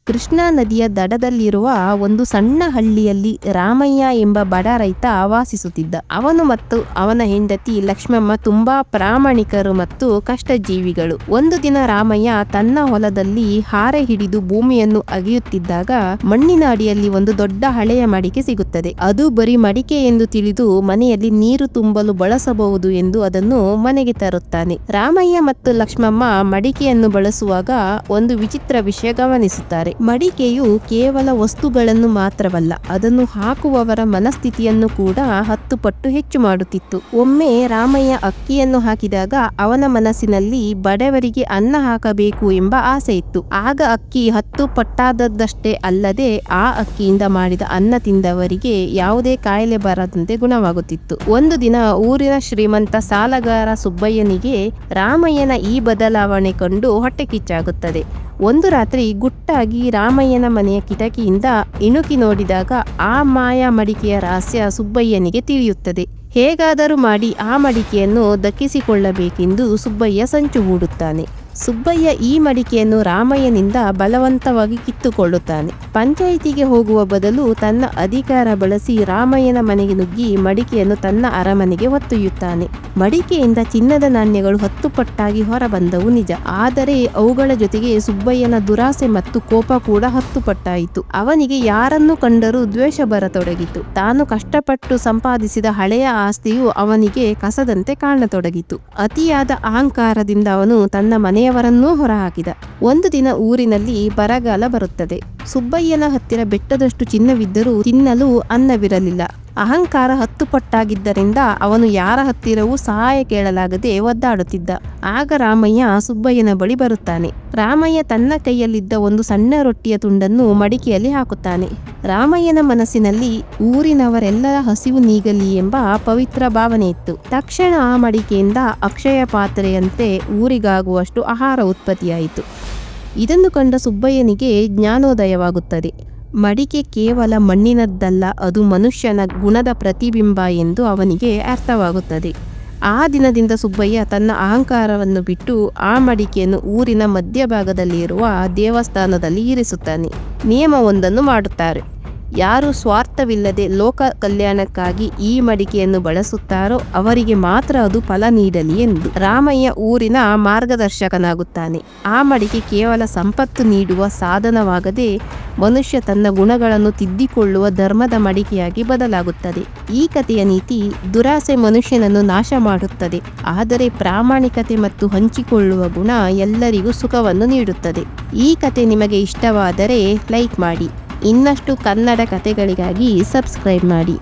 ಕೃಷ್ಣಾ ನದಿಯ ದಡದಲ್ಲಿರುವ ಒಂದು ಸಣ್ಣ ಹಳ್ಳಿಯಲ್ಲಿ ರಾಮಯ್ಯ ಎಂಬ ಬಡ ರೈತ ವಾಸಿಸುತ್ತಿದ್ದ. ಅವನು ಮತ್ತು ಅವನ ಹೆಂಡತಿ ಲಕ್ಷ್ಮಮ್ಮ ತುಂಬಾ ಪ್ರಾಮಾಣಿಕರು ಮತ್ತು ಕಷ್ಟಜೀವಿಗಳು. ಒಂದು ದಿನ ರಾಮಯ್ಯ ತನ್ನ ಹೊಲದಲ್ಲಿ ಹಾರೆ ಹಿಡಿದು ಭೂಮಿಯನ್ನು ಅಗೆಯುತ್ತಿದ್ದಾಗ ಮಣ್ಣಿನ ಅಡಿಯಲ್ಲಿ ಒಂದು ದೊಡ್ಡ ಹಳೆಯ ಮಡಿಕೆ ಸಿಗುತ್ತದೆ. ಅದು ಬರೀ ಮಡಿಕೆ ಎಂದು ತಿಳಿದು ಮನೆಯಲ್ಲಿ ನೀರು ತುಂಬಲು ಬಳಸಬಹುದು ಎಂದು ಅದನ್ನು ಮನೆಗೆ ತರುತ್ತಾನೆ. ರಾಮಯ್ಯ ಮತ್ತು ಲಕ್ಷ್ಮಮ್ಮ ಮಡಿಕೆಯನ್ನು ಬಳಸುವಾಗ ಒಂದು ವಿಚಿತ್ರ ವಿಷಯ ಗಮನಿಸುತ್ತಾರೆ. ಮಡಿಕೆಯು ಕೇವಲ ವಸ್ತುಗಳನ್ನು ಮಾತ್ರವಲ್ಲ, ಅದನ್ನು ಹಾಕುವವರ ಮನಸ್ಥಿತಿಯನ್ನು ಕೂಡ 10 ಪಟ್ಟು ಹೆಚ್ಚು ಮಾಡುತ್ತಿತ್ತು. ಒಮ್ಮೆ ರಾಮಯ್ಯ ಅಕ್ಕಿಯನ್ನು ಹಾಕಿದಾಗ ಅವನ ಮನಸ್ಸಿನಲ್ಲಿ ಬಡವರಿಗೆ ಅನ್ನ ಹಾಕಬೇಕು ಎಂಬ ಆಸೆ ಇತ್ತು. ಆಗ ಅಕ್ಕಿ 10 ಪಟ್ಟಾದದ್ದಷ್ಟೇ ಅಲ್ಲದೆ ಆ ಅಕ್ಕಿಯಿಂದ ಮಾಡಿದ ಅನ್ನ ತಿಂದವರಿಗೆ ಯಾವುದೇ ಕಾಯಿಲೆ ಬರದಂತೆ ಗುಣವಾಗುತ್ತಿತ್ತು. ಒಂದು ದಿನ ಊರಿನ ಶ್ರೀಮಂತ ಸಾಲಗಾರ ಸುಬ್ಬಯ್ಯನಿಗೆ ರಾಮಯ್ಯನ ಈ ಬದಲಾವಣೆ ಕಂಡು ಹೊಟ್ಟೆ ಕಿಚ್ಚಾಗುತ್ತದೆ. ಒಂದು ರಾತ್ರಿ ಗುಟ್ಟಾಗಿ ರಾಮಯ್ಯನ ಮನೆಯ ಕಿಟಕಿಯಿಂದ ಇಣುಕಿ ನೋಡಿದಾಗ ಆ ಮಾಯಾ ಮಡಿಕೆಯ ರಹಸ್ಯ ಸುಬ್ಬಯ್ಯನಿಗೆ ತಿಳಿಯುತ್ತದೆ. ಹೇಗಾದರೂ ಮಾಡಿ ಆ ಮಡಿಕೆಯನ್ನು ದಕ್ಕಿಸಿಕೊಳ್ಳಬೇಕೆಂದು ಸುಬ್ಬಯ್ಯ ಸಂಚು ಹೂಡುತ್ತಾನೆ. ಸುಬ್ಬಯ್ಯ ಈ ಮಡಿಕೆಯನ್ನು ರಾಮಯ್ಯನಿಂದ ಬಲವಂತವಾಗಿ ಕಿತ್ತುಕೊಳ್ಳುತ್ತಾನೆ. ಪಂಚಾಯಿತಿಗೆ ಹೋಗುವ ಬದಲು ತನ್ನ ಅಧಿಕಾರ ಬಳಸಿ ರಾಮಯ್ಯನ ಮನೆಗೆ ನುಗ್ಗಿ ಮಡಿಕೆಯನ್ನು ತನ್ನ ಅರಮನೆಗೆ ಹೊತ್ತೊಯ್ಯುತ್ತಾನೆ. ಮಡಿಕೆಯಿಂದ ಚಿನ್ನದ ನಾಣ್ಯಗಳು 10 ಪಟ್ಟಾಗಿ ಹೊರಬಂದವು ನಿಜ. ಆದರೆ ಅವುಗಳ ಜೊತೆಗೆ ಸುಬ್ಬಯ್ಯನ ದುರಾಸೆ ಮತ್ತು ಕೋಪ ಕೂಡ 10 ಪಟ್ಟಾಯಿತು. ಅವನಿಗೆ ಯಾರನ್ನು ಕಂಡರೂ ದ್ವೇಷ ಬರತೊಡಗಿತು. ತಾನು ಕಷ್ಟಪಟ್ಟು ಸಂಪಾದಿಸಿದ ಹಳೆಯ ಆಸ್ತಿಯು ಅವನಿಗೆ ಕಸದಂತೆ ಕಾಣತೊಡಗಿತು. ಅತಿಯಾದ ಅಹಂಕಾರದಿಂದ ಅವನು ತನ್ನ ಮನೆಯವರನ್ನೂ ಹೊರಹಾಕಿದ. ಒಂದು ದಿನ ಊರಿನಲ್ಲಿ ಬರಗಾಲ ಬರುತ್ತದೆ. ಸುಬ್ಬಯ್ಯನ ಹತ್ತಿರ ಬೆಟ್ಟದಷ್ಟು ಚಿನ್ನವಿದ್ದರೂ ತಿನ್ನಲು ಅನ್ನವಿರಲಿಲ್ಲ. ಅಹಂಕಾರ 10 ಪಟ್ಟಾಗಿದ್ದರಿಂದ ಅವನು ಯಾರ ಹತ್ತಿರವೂ ಸಹಾಯ ಕೇಳಲಾಗದೆ ಒದ್ದಾಡುತ್ತಿದ್ದ. ಆಗ ರಾಮಯ್ಯ ಸುಬ್ಬಯ್ಯನ ಬಳಿ ಬರುತ್ತಾನೆ. ರಾಮಯ್ಯ ತನ್ನ ಕೈಯಲ್ಲಿದ್ದ ಒಂದು ಸಣ್ಣ ರೊಟ್ಟಿಯ ತುಂಡನ್ನು ಮಡಿಕೆಯಲ್ಲಿ ಹಾಕುತ್ತಾನೆ. ರಾಮಯ್ಯನ ಮನಸ್ಸಿನಲ್ಲಿ ಊರಿನವರೆಲ್ಲರ ಹಸಿವು ನೀಗಲಿ ಎಂಬ ಪವಿತ್ರ ಭಾವನೆ ಇತ್ತು. ತಕ್ಷಣ ಆ ಮಡಿಕೆಯಿಂದ ಅಕ್ಷಯ ಪಾತ್ರೆಯಂತೆ ಊರಿಗಾಗುವಷ್ಟು ಆಹಾರ ಉತ್ಪತ್ತಿಯಾಯಿತು. ಇದನ್ನು ಕಂಡ ಸುಬ್ಬಯ್ಯನಿಗೆ ಜ್ಞಾನೋದಯವಾಗುತ್ತದೆ. ಮಡಿಕೆ ಕೇವಲ ಮಣ್ಣಿನದ್ದಲ್ಲ, ಅದು ಮನುಷ್ಯನ ಗುಣದ ಪ್ರತಿಬಿಂಬ ಎಂದು ಅವನಿಗೆ ಅರ್ಥವಾಗುತ್ತದೆ. ಆ ದಿನದಿಂದ ಸುಬ್ಬಯ್ಯ ತನ್ನ ಅಹಂಕಾರವನ್ನು ಬಿಟ್ಟು ಆ ಮಡಿಕೆಯನ್ನು ಊರಿನ ಮಧ್ಯಭಾಗದಲ್ಲಿರುವ ದೇವಸ್ಥಾನದಲ್ಲಿ ಇರಿಸುತ್ತಾನೆ. ನಿಯಮವೊಂದನ್ನು ಮಾಡುತ್ತಾರೆ. ಯಾರು ಸ್ವಾರ್ಥವಿಲ್ಲದೆ ಲೋಕ ಕಲ್ಯಾಣಕ್ಕಾಗಿ ಈ ಮಡಿಕೆಯನ್ನು ಬಳಸುತ್ತಾರೋ ಅವರಿಗೆ ಮಾತ್ರ ಅದು ಫಲ ನೀಡಲಿ ಎಂದು. ರಾಮಯ್ಯ ಊರಿನ ಮಾರ್ಗದರ್ಶಕನಾಗುತ್ತಾನೆ. ಆ ಮಡಿಕೆ ಕೇವಲ ಸಂಪತ್ತು ನೀಡುವ ಸಾಧನವಾಗದೆ ಮನುಷ್ಯ ತನ್ನ ಗುಣಗಳನ್ನು ತಿದ್ದಿಕೊಳ್ಳುವ ಧರ್ಮದ ಮಡಿಕೆಯಾಗಿ ಬದಲಾಗುತ್ತದೆ. ಈ ಕಥೆಯ ನೀತಿ: ದುರಾಸೆ ಮನುಷ್ಯನನ್ನು ನಾಶ ಮಾಡುತ್ತದೆ, ಆದರೆ ಪ್ರಾಮಾಣಿಕತೆ ಮತ್ತು ಹಂಚಿಕೊಳ್ಳುವ ಗುಣ ಎಲ್ಲರಿಗೂ ಸುಖವನ್ನು ನೀಡುತ್ತದೆ. ಈ ಕಥೆ ನಿಮಗೆ ಇಷ್ಟವಾದರೆ ಲೈಕ್ ಮಾಡಿ. ಇನ್ನಷ್ಟು ಕನ್ನಡ ಕಥೆಗಳಿಗಾಗಿ ಸಬ್ಸ್ಕ್ರೈಬ್ ಮಾಡಿ.